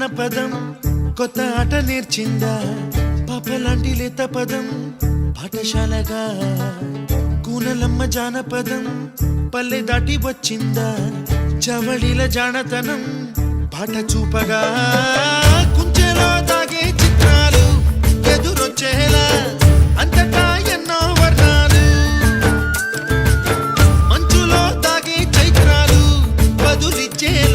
జానపదం కొత్త ఆట నేర్చిందా పాపలాంటి లేత పదం పాఠశాలగా కూనలమ్మ జానపదం పల్లె దాటి వచ్చిందా చవళిల జానతనం పాట చూపగా కుంచెలో దాగే చిత్రాలు ఎదురొచ్చేలా అంతటా ఎన్నో వర్ణాలు మంచులో దాగే చైత్రాలు బదులిచ్చేలా